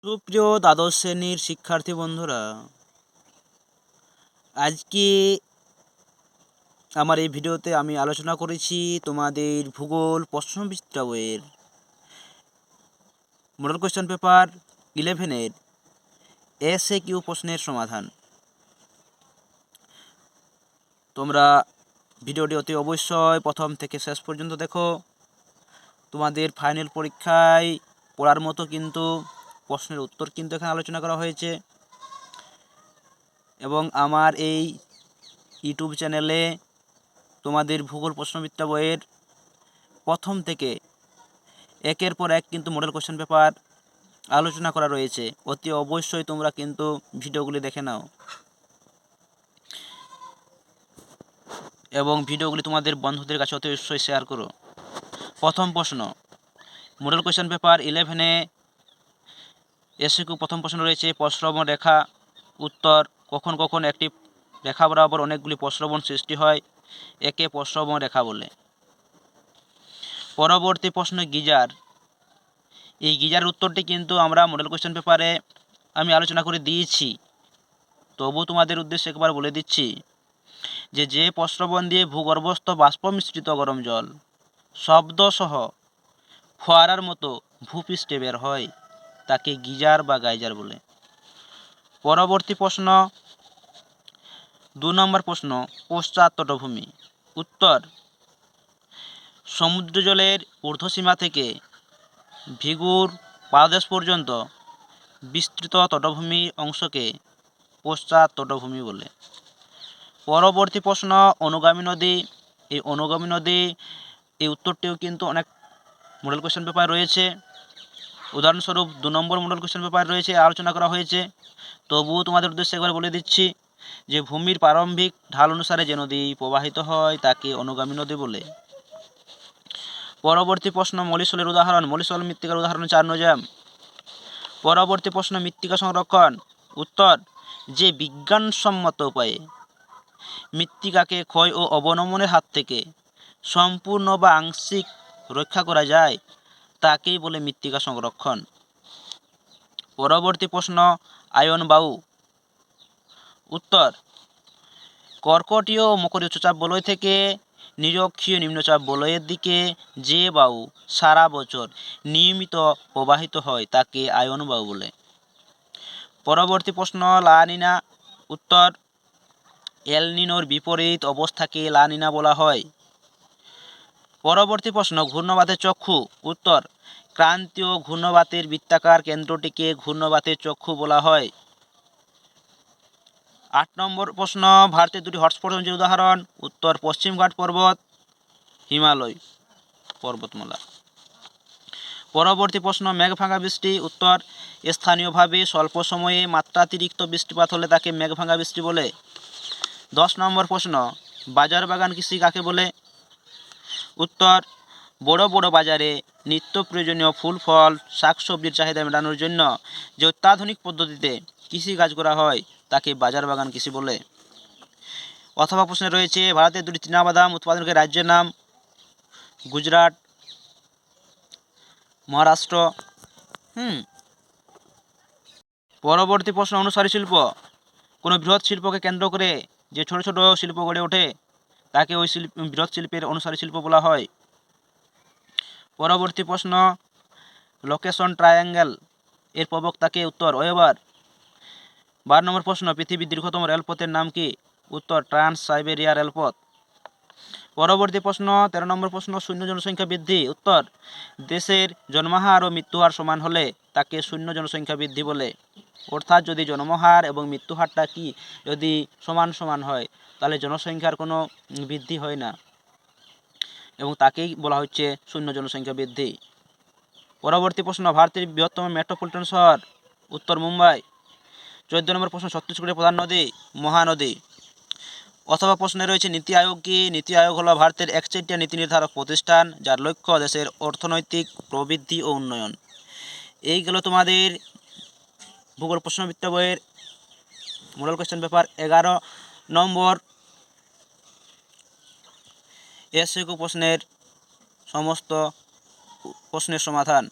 সুপ্রিয় দ্বাদশ শ্রেণীর শিক্ষার্থী বন্ধুরা, আজকে আমার এই ভিডিওতে আমি আলোচনা করেছি তোমাদের ভূগোল প্রশ্নবিচিত্রা বইয়ের মডেল কোয়েশ্চেন পেপার 11-এর এসএকিউ প্রশ্নের সমাধান। তোমরা ভিডিওটি অতি অবশ্যই প্রথম থেকে শেষ পর্যন্ত দেখো। তোমাদের ফাইনাল পরীক্ষায় পড়ার মতো কিন্তু প্রশ্নের উত্তর কিন্তু এখানে আলোচনা করা হয়েছে, এবং আমার এই ইউটিউব চ্যানেলে তোমাদের ভূগোল প্রশ্নবিচিত্রা বইয়ের প্রথম থেকে একের পর এক কিন্তু মডেল কোশ্চেন পেপার আলোচনা করা রয়েছে। অতি অবশ্যই তোমরা কিন্তু ভিডিওগুলি দেখে নাও এবং ভিডিওগুলি তোমাদের বন্ধুদের কাছে অতি অবশ্যই শেয়ার করো। প্রথম প্রশ্ন, মডেল কোশ্চেন পেপার 11-এ এসএকিউ প্রথম প্রশ্ন রয়েছে প্রস্রবণ রেখা। উত্তর, কখন কখন একটি রেখা বরাবর অনেকগুলি প্রস্রবণ সৃষ্টি হয়, একে প্রস্রবণ রেখা বলে। পরবর্তী প্রশ্ন, গিজার। এই গিজার উত্তরটি কিন্তু আমরা মডেল কোশ্চেন পেপারে আমি আলোচনা করে দিয়েছি, তবু তোমাদের উদ্দেশ্যে একবার বলে দিচ্ছি যে প্রস্রবণ দিয়ে ভূগর্ভস্থ বাষ্প মিশ্রিত গরম জল শব্দসহ ফোয়ারার মতো ভূপৃষ্ঠে বের হয়, তাকে গিজার বা গাইজার বলে। পরবর্তী প্রশ্ন, 2 নম্বর প্রশ্ন, পশ্চাৎ তটভূমি। উত্তর, সমুদ্র জলের ঊর্ধ্বসীমা থেকে ভিগুর পাদদেশ পর্যন্ত বিস্তৃত তটভূমি অংশকে পশ্চাৎ তটভূমি বলে। পরবর্তী প্রশ্ন, অনুগামী নদী। এই অনুগামী নদী, এই উত্তরটিও কিন্তু অনেক মডেল কোশ্চেন পেপার রয়েছে। উদাহরণস্বরূপ 2 নম্বর মডেল কোশ্চেন পেপার রয়েছে, আলোচনা করা হয়েছে। তবুও তোমাদের উদ্দেশ্যে একবার বলে দিচ্ছি যে ভূমির প্রারম্ভিক ঢাল অনুসারে যে নদী প্রবাহিত হয় তাকে অনুগামী নদী বলে। পরবর্তী প্রশ্ন, মলিশলের উদাহরণ। মলিশল মৃত্তিকার উদাহরণ 4 নজাম। পরবর্তী প্রশ্ন, মৃত্তিকা সংরক্ষণ। উত্তর, যে বিজ্ঞানসম্মত উপায়ে মৃত্তিকাকে ক্ষয় ও অবনমনের হাত থেকে সম্পূর্ণ বা আংশিক রক্ষা করা যায় তাকেই বলে মৃত্তিকা সংরক্ষণ। পরবর্তী প্রশ্ন, আয়ন বায়ু। উত্তর, কর্কটীয় ও মকরীয় উচ্চচাপ বলয় থেকে নিরক্ষীয় নিম্নচাপ বলয়ের দিকে যে বায়ু সারা বছর নিয়মিত প্রবাহিত হয় তাকে আয়ন বায়ু বলে। পরবর্তী প্রশ্ন, লা নিনা। উত্তর, এল নিনোর বিপরীত অবস্থাকে লা নিনা বলা হয়। পরবর্তী প্রশ্ন, ঘূর্ণবাতের চক্ষু। উত্তর, ক্রান্তীয় ঘূর্ণবাতের বৃত্তাকার কেন্দ্রটিকে ঘূর্ণবাতের চক্ষু বলা হয়। 8 নম্বর প্রশ্ন, ভারতের 2টি হটস্পট অঞ্চলের উদাহরণ। উত্তর, পশ্চিমঘাট পর্বত, হিমালয় পর্বতমালা। পরবর্তী প্রশ্ন, মেঘ ভাঙা বৃষ্টি। উত্তর, স্থানীয়ভাবে স্বল্প সময়ে মাত্রাতিরিক্ত বৃষ্টিপাত হলে তাকে মেঘ ভাঙা বৃষ্টি বলে। 10 নম্বর প্রশ্ন, বাজার বাগান কৃষি কাকে বলে? উত্তর, বড় বড় বাজারে নিত্য প্রয়োজনীয় ফুল ফল শাকসবজির চাহিদা মেটানোর জন্য যে অত্যাধুনিক পদ্ধতিতে কৃষিকাজ করা হয় তাকে বাজার বাগান কৃষি বলে। অথবা প্রশ্নে রয়েছে ভারতের 2টি চীনাবাদাম উৎপাদনকারী রাজ্যের নাম। গুজরাট, মহারাষ্ট্র। পরবর্তী প্রশ্ন, অনুসারী শিল্প। কোনো বৃহৎ শিল্পকে কেন্দ্র করে যে ছোট ছোট শিল্প গড়ে ওঠে তাকে ওই বৃহৎ শিল্পের অনুসারী শিল্প বলা হয়। পরবর্তী প্রশ্ন, লোকেশন ট্রায়াঙ্গেল এর প্রবক্তাকে? উত্তর, ওয়েবার। 12 নম্বর প্রশ্ন, পৃথিবীর দীর্ঘতম রেলপথের নাম কি? উত্তর, ট্রান্স সাইবেরিয়া রেলপথ। পরবর্তী প্রশ্ন, 13 নম্বর প্রশ্ন, শূন্য জনসংখ্যা বৃদ্ধি। উত্তর, দেশের জন্মহার ও মৃত্যুহার সমান হলে তাকে শূন্য জনসংখ্যা বৃদ্ধি বলে। অর্থাৎ যদি জন্মহার এবং মৃত্যুহারটা কি যদি সমান সমান হয় তাহলে জনসংখ্যার কোনো বৃদ্ধি হয় না, এবং তাকেই বলা হচ্ছে শূন্য জনসংখ্যা বৃদ্ধি। পরবর্তী প্রশ্ন, ভারতের বৃহত্তম মেট্রোপলিটন শহর। উত্তর, মুম্বাই। 14 নম্বর প্রশ্ন, ছত্তিশগড়ের প্রধান নদী? মহানদী। অথবা প্রশ্নে রয়েছে নীতি আয়োগ কি? নীতি আয়োগ হলো ভারতের একচেটিয়া নীতি নির্ধারক প্রতিষ্ঠান যার লক্ষ্য দেশের অর্থনৈতিক প্রবৃদ্ধি ও উন্নয়ন। এই গেল তোমাদের ভূগোল প্রশ্নবিচিত্রা বইয়ের মডেল কোশ্চেন পেপার 11 নম্বর এসএকিউ প্রশ্নের সমস্ত প্রশ্নের সমাধান।